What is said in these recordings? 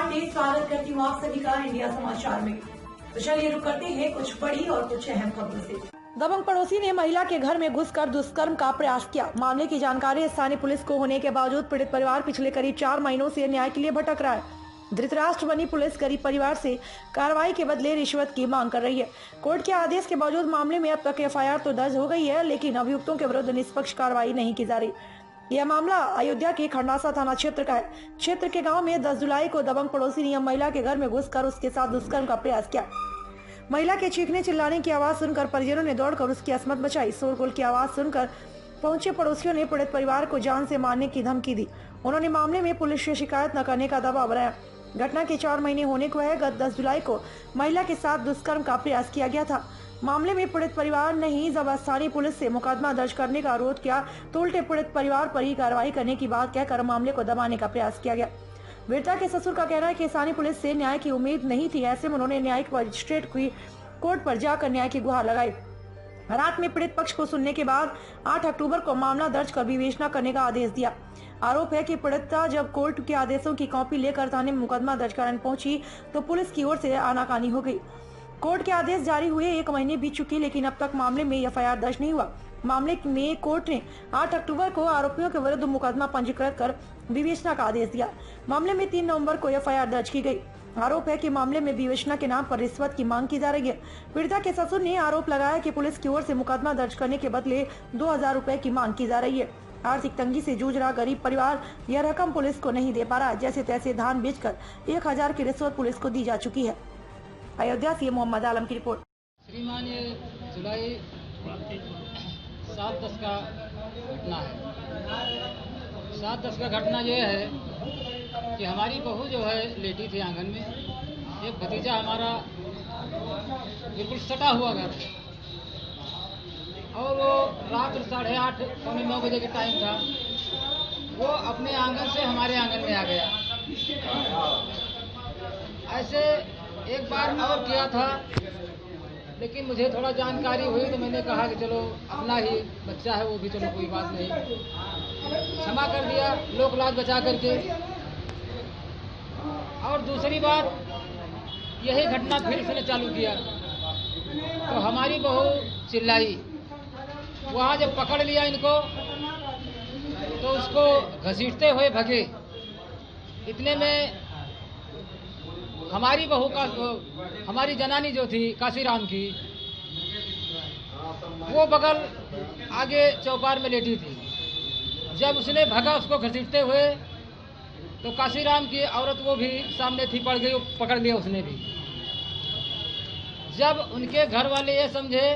पांडे स्वागत करती हूँ आप सभी का इंडिया समाचार में। तो चलिए रुक करते हैं कुछ बड़ी और कुछ अहम खबरों से। दबंग पड़ोसी ने महिला के घर में घुसकर दुष्कर्म का प्रयास किया। मामले की जानकारी स्थानीय पुलिस को होने के बावजूद पीड़ित परिवार पिछले करीब 4 महीनों से न्याय के लिए भटक रहा है। धृतराष्ट्र बनी पुलिस गरीब परिवार से कार्रवाई के बदले रिश्वत की मांग कर रही है। कोर्ट के आदेश के बावजूद मामले में अब तक एफआईआर तो दर्ज हो गई है, लेकिन अभियुक्तों के विरुद्ध निष्पक्ष कार्रवाई नहीं की जा रही। यह मामला अयोध्या के खंडासा थाना क्षेत्र का है। क्षेत्र के गांव में 10 जुलाई को दबंग पड़ोसी ने महिला के घर में घुसकर उसके साथ दुष्कर्म का प्रयास किया। महिला के चीखने चिल्लाने की आवाज सुनकर परिजनों ने दौड़कर उसकी असमत बचाई। शोरगुल की आवाज सुनकर पहुंचे पड़ोसियों ने पीड़ित परिवार को जान से मारने की धमकी दी। उन्होंने मामले में पुलिस से शिकायत न करने का दबाव बनाया। घटना के 4 महीने होने को है। गत 10 जुलाई को महिला के साथ दुष्कर्म का प्रयास किया गया था। मामले में पीड़ित परिवार ने ही जब स्थानीय पुलिस से मुकदमा दर्ज करने का अनुरोध किया तो उल्टे पीड़ित परिवार पर ही कार्रवाई करने की बात कहकर मामले को दबाने का प्रयास किया गया। पीड़िता के ससुर का कहना है कि स्थानीय पुलिस से न्याय की उम्मीद नहीं थी। ऐसे में उन्होंने न्यायिक मजिस्ट्रेट की कोर्ट पर जाकर न्याय की गुहार लगाई। रात में पीड़ित पक्ष को सुनने के बाद 8 अक्टूबर को मामला दर्ज कर विवेचना करने का आदेश दिया। आरोप है कि पीड़िता जब कोर्ट के आदेशों की कॉपी लेकर थाने में मुकदमा दर्ज कराने पहुंची तो पुलिस की ओर से आनाकानी हो गई। कोर्ट के आदेश जारी हुए 1 महीने बीत चुकी, लेकिन अब तक मामले में एफआईआर दर्ज नहीं हुआ। मामले में कोर्ट ने 8 अक्टूबर को आरोपियों के विरुद्ध मुकदमा पंजीकृत कर विवेचना का आदेश दिया। मामले में 3 नवंबर को एफआईआर दर्ज की गई। आरोप है कि मामले में विवेचना के नाम पर रिश्वत की मांग की जा रही है। पीड़िता के ससुर ने आरोप लगाया कि पुलिस की ओर से मुकदमा दर्ज करने के बदले 2000 रुपए की मांग की जा रही है। आर्थिक तंगी से जूझ रहा गरीब परिवार यह रकम पुलिस को नहीं दे पा रहा। जैसे तैसे धान बेचकर 1000 की रिश्वत पुलिस को दी जा चुकी है। अयोध्या से मोहम्मद आलम की रिपोर्ट। श्रीमान, ये जुलाई 7-10 का घटना है। 7-10 का घटना ये है कि हमारी बहू जो है लेटी थी आंगन में। एक भतीजा हमारा बिल्कुल सटा हुआ घर है और वो रात 8:30 पौने 9 बजे के टाइम था। वो अपने आंगन से हमारे आंगन में आ गया। ऐसे एक बार और किया था, लेकिन मुझे थोड़ा जानकारी हुई तो मैंने कहा कि चलो अपना ही बच्चा है, वो भी चलो कोई बात नहीं, क्षमा कर दिया लोक लाज बचा करके। और दूसरी बात, यही घटना फिर से चालू किया तो हमारी बहू चिल्लाई। वहाँ जब पकड़ लिया इनको तो उसको घसीटते हुए भगे। इतने में हमारी बहू का, हमारी जनानी जो थी काशीराम की, वो बगल आगे चौपार में लेटी थी। जब उसने भगा उसको घसीटते हुए तो काशीराम की औरत वो भी सामने थी, पड़ गई, पकड़ लिया उसने भी। जब उनके घर वाले ये समझे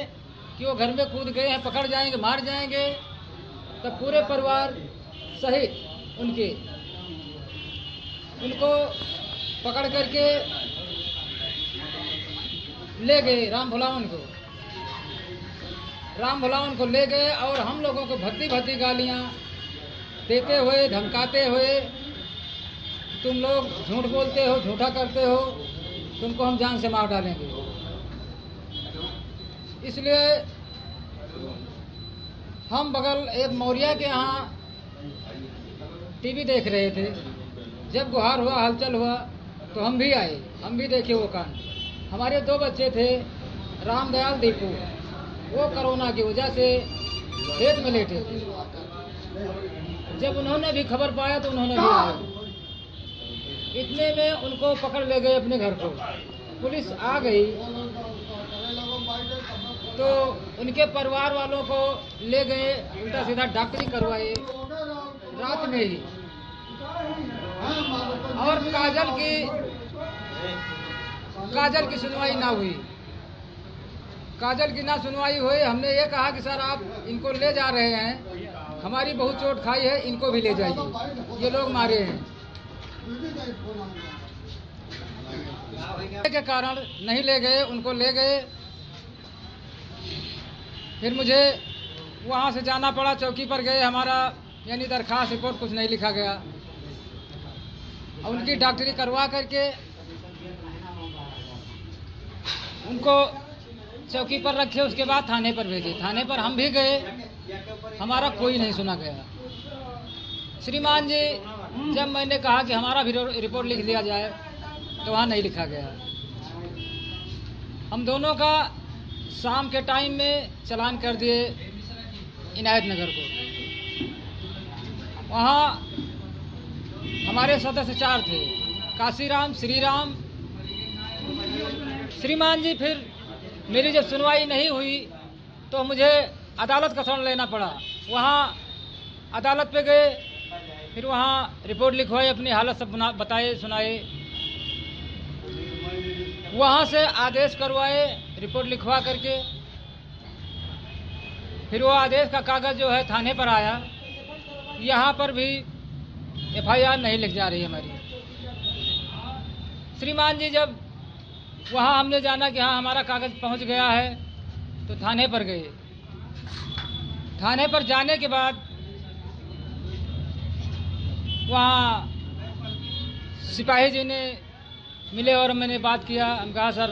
कि वो घर में कूद गए हैं, पकड़ जाएंगे, मार जाएंगे, तब पूरे परिवार सहित उनको पकड़ करके ले गए राम भुलावन को ले गए और हम लोगों को भद्दी गालियां देते हुए, धमकाते हुए, तुम लोग झूठ बोलते हो, झूठा करते हो, तुमको हम जान से मार डालेंगे। इसलिए हम बगल एक मौर्या के यहाँ टीवी देख रहे थे। जब गुहार हुआ, हलचल हुआ तो हम भी आए, हम भी देखे वो कांड। हमारे 2 बच्चे थे, रामदयाल, दीपू, वो कोरोना की वजह से खेत में लेटे थे। जब उन्होंने भी खबर पाया तो उन्होंने भी आया। इतने में उनको पकड़ ले गए अपने घर को। पुलिस आ गई तो उनके परिवार वालों को ले गए, उल्टा सीधा डॉक्टरी करवाए रात में ही। और काजल की सुनवाई ना हुई। काजल की ना सुनवाई हुई। हमने ये कहा कि सर आप इनको ले जा रहे हैं, हमारी बहुत चोट खाई है, इनको भी ले जाइए, ये लोग मारे हैं। के कारण नहीं ले गए, उनको ले गए। फिर मुझे वहाँ से जाना पड़ा, चौकी पर गए। हमारा यानी दरखास्त, रिपोर्ट कुछ नहीं लिखा गया। उनकी डॉक्टरी करवा करके उनको चौकी पर रखे, उसके बाद थाने पर भेजे। थाने पर हम भी गए, हमारा कोई नहीं सुना गया। श्रीमान जी, जब मैंने कहा कि हमारा भी रिपोर्ट लिख दिया जाए तो वहाँ नहीं लिखा गया। हम दोनों का शाम के टाइम में चालान कर दिए इनायत नगर को। वहाँ हमारे सदस्य 4 थे, काशीराम, श्रीराम, श्रीमान जी। फिर मेरी जब सुनवाई नहीं हुई तो मुझे अदालत का शरण लेना पड़ा। वहाँ अदालत पे गए, फिर वहाँ रिपोर्ट लिखवाई, अपनी हालत सब बताए सुनाए। वहाँ से आदेश करवाए रिपोर्ट लिखवा करके। फिर वो आदेश का कागज़ जो है थाने पर आया। यहाँ पर भी FIR नहीं लिख जा रही हमारी। श्रीमान जी जब वहाँ हमने जाना कि हाँ हमारा कागज़ पहुँच गया है, तो थाने पर गए। थाने पर जाने के बाद वहाँ सिपाही जी ने मिले और मैंने बात किया। हम कहा सर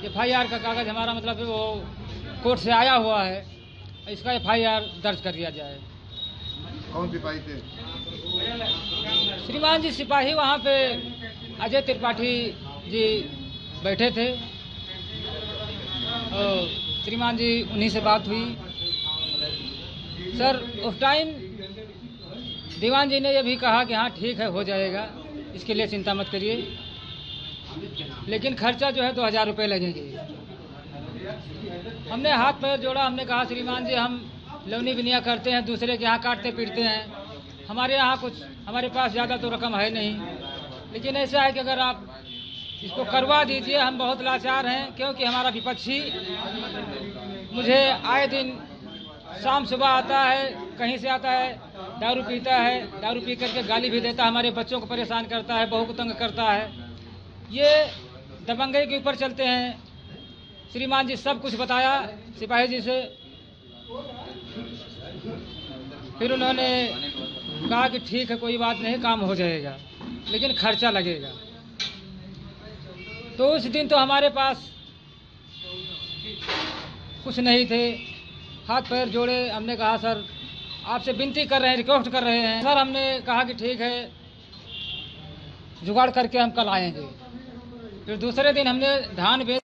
FIR का कागज़ हमारा मतलब वो कोर्ट से आया हुआ है, इसका FIR दर्ज कर दिया जाए। कौन सिपाही थे? श्रीमान जी सिपाही वहाँ पे अजय त्रिपाठी जी बैठे थे और श्रीमान जी उन्हीं से बात हुई। सर उस टाइम दीवान जी ने ये भी कहा कि हाँ ठीक है, हो जाएगा, इसके लिए चिंता मत करिए, लेकिन खर्चा जो है 2000 रुपये लगेंगे। हमने हाथ पैर जोड़ा, हमने कहा श्रीमान जी हम लवनी बिनिया करते हैं, दूसरे के यहाँ काटते पीटते हैं, हमारे यहाँ कुछ हमारे पास ज़्यादा तो रकम है नहीं, लेकिन ऐसा है कि अगर आप इसको करवा दीजिए। हम बहुत लाचार हैं, क्योंकि हमारा विपक्षी मुझे आए दिन शाम सुबह आता है, कहीं से आता है, दारू पीता है, दारू पी करके गाली भी देता है, हमारे बच्चों को परेशान करता है, बहू को तंग करता है। ये दबंगई के ऊपर चलते हैं। श्रीमान जी सब कुछ बताया सिपाही जी से। फिर उन्होंने कहा कि ठीक है कोई बात नहीं, काम हो जाएगा, लेकिन खर्चा लगेगा। तो उस दिन तो हमारे पास कुछ नहीं थे। हाथ पैर जोड़े, हमने कहा सर आपसे विनती कर रहे हैं, रिक्वेस्ट कर रहे हैं। सर हमने कहा कि ठीक है जुगाड़ करके हम कल आएंगे। फिर दूसरे दिन हमने धान बेच